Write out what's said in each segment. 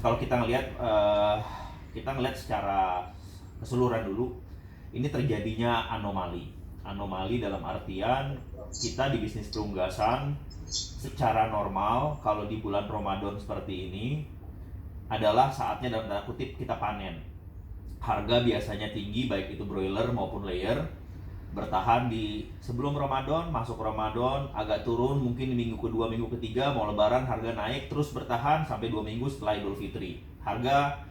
Kalau kita ngelihat secara keseluruhan dulu, ini terjadinya anomali dalam artian kita di bisnis perunggasan secara normal kalau di bulan Ramadan seperti ini adalah saatnya dalam tanda kutip kita panen. Harga biasanya tinggi baik itu broiler maupun layer, bertahan di sebelum Ramadan, masuk Ramadan agak turun, mungkin di minggu kedua, minggu ketiga mau lebaran harga naik, terus bertahan sampai 2 minggu setelah Idul Fitri. Harga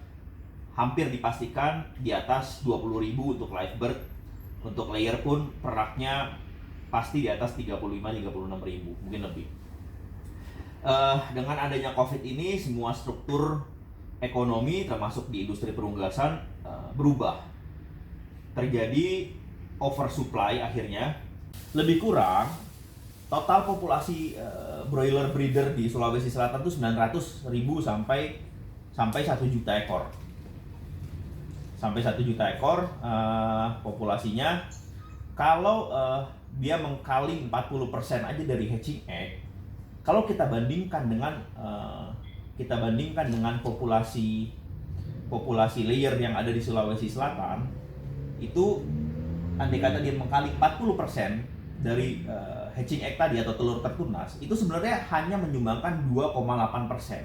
hampir dipastikan di atas 20.000 untuk live bird. Untuk layer pun peraknya pasti di atas 35-36.000, mungkin lebih. Dengan adanya COVID ini, semua struktur ekonomi termasuk di industri perunggasan berubah. Terjadi oversupply akhirnya. Lebih kurang total populasi broiler breeder di Sulawesi Selatan itu 900.000 sampai 1 juta ekor. Sampai 1 juta ekor populasinya. Kalau dia mengkali 40% aja dari hatching egg, kalau kita bandingkan dengan populasi layer yang ada di Sulawesi Selatan, itu andai kata dia mengkali 40% dari hatching egg tadi atau telur tertunas, itu sebenarnya hanya menyumbangkan 2,8%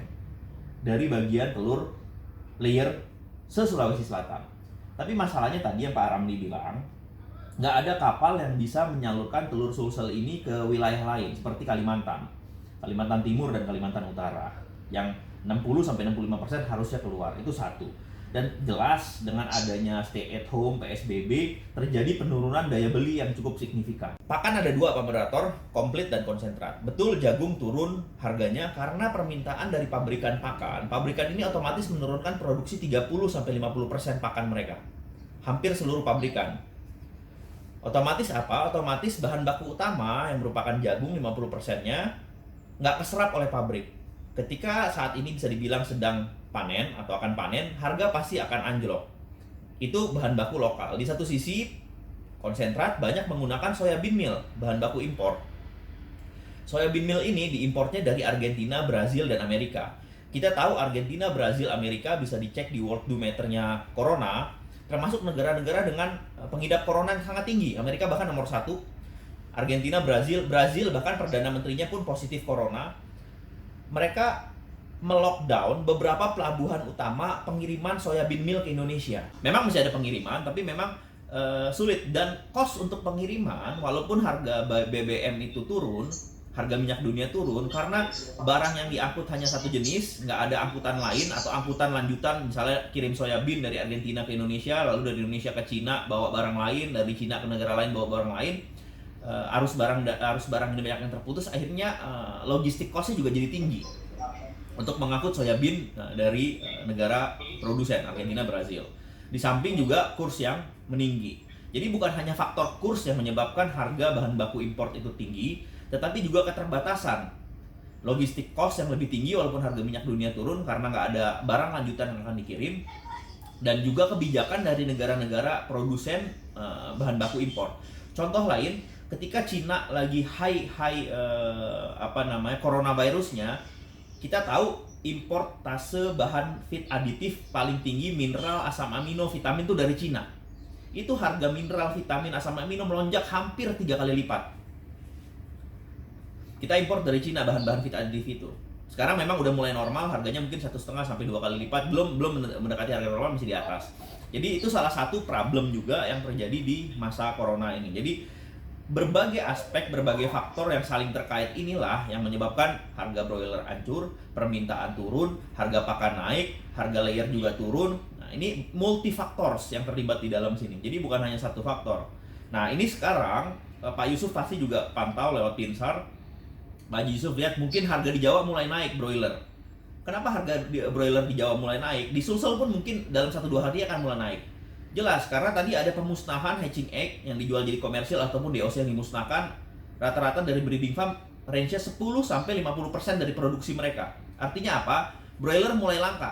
dari bagian telur layer se-Sulawesi Selatan. Tapi masalahnya tadi yang Pak Ramli bilang, nggak ada kapal yang bisa menyalurkan telur sulsel ini ke wilayah lain seperti Kalimantan Timur dan Kalimantan Utara, yang 60-65% harusnya keluar. Itu satu. Dan jelas dengan adanya stay at home, PSBB, terjadi penurunan daya beli yang cukup signifikan. Pakan ada dua, Pak Moderator, komplit dan konsentrat. Betul, jagung turun harganya karena permintaan dari pabrikan pakan. Pabrikan ini otomatis menurunkan produksi 30-50% pakan mereka. Hampir seluruh pabrikan. Otomatis apa? Otomatis bahan baku utama yang merupakan jagung 50%-nya nggak keserap oleh pabrik. Ketika saat ini bisa dibilang sedang panen atau akan panen, harga pasti akan anjlok. Itu bahan baku lokal. Di satu sisi, konsentrat banyak menggunakan soybean meal, bahan baku impor. Soybean meal ini diimportnya dari Argentina, Brazil, dan Amerika. Kita tahu Argentina, Brazil, Amerika bisa dicek di Worldometer-nya Corona, termasuk negara-negara dengan pengidap corona yang sangat tinggi. Amerika bahkan nomor 1, Argentina, Brazil bahkan Perdana Menterinya pun positif corona. Mereka melockdown beberapa pelabuhan utama pengiriman soybean meal ke Indonesia. Memang masih ada pengiriman, tapi memang sulit. Dan cost untuk pengiriman, walaupun harga BBM itu turun, harga minyak dunia turun, karena barang yang diangkut hanya satu jenis, nggak ada angkutan lain atau angkutan lanjutan, misalnya kirim soybean dari Argentina ke Indonesia, lalu dari Indonesia ke Cina bawa barang lain, dari Cina ke negara lain bawa barang lain. Arus barang ini banyak yang terputus, akhirnya logistik cost-nya juga jadi tinggi untuk mengangkut soybean dari negara produsen Argentina, Brazil. Di samping juga kurs yang meninggi. Jadi bukan hanya faktor kurs yang menyebabkan harga bahan baku import itu tinggi, tetapi juga keterbatasan logistik cost yang lebih tinggi walaupun harga minyak dunia turun karena nggak ada barang lanjutan yang akan dikirim, dan juga kebijakan dari negara-negara produsen bahan baku impor. Contoh lain, ketika Cina lagi high coronavirusnya, kita tahu importase bahan feed aditif paling tinggi, mineral, asam amino, vitamin itu dari Cina. Itu harga mineral, vitamin, asam amino melonjak hampir 3 kali lipat. Kita import dari Cina bahan-bahan feed aditif itu. Sekarang memang udah mulai normal, harganya mungkin 1,5 sampai 2 kali lipat, belum mendekati harga normal, masih di atas. Jadi itu salah satu problem juga yang terjadi di masa corona ini. Jadi berbagai aspek, berbagai faktor yang saling terkait inilah yang menyebabkan harga broiler hancur, permintaan turun, harga pakan naik, harga layer juga turun. Nah, ini multifaktor yang terlibat di dalam sini. Jadi bukan hanya satu faktor. Nah, ini sekarang Pak Yusuf pasti juga pantau lewat Pinsar. Pak Yusuf lihat mungkin harga di Jawa mulai naik broiler. Kenapa harga broiler di Jawa mulai naik? Di Sulsel pun mungkin dalam 1-2 hari akan mulai naik. Jelas, karena tadi ada pemusnahan hatching egg yang dijual jadi komersil ataupun DOC yang dimusnahkan. Rata-rata dari breeding farm range-nya 10-50% dari produksi mereka. Artinya apa? Broiler mulai langka.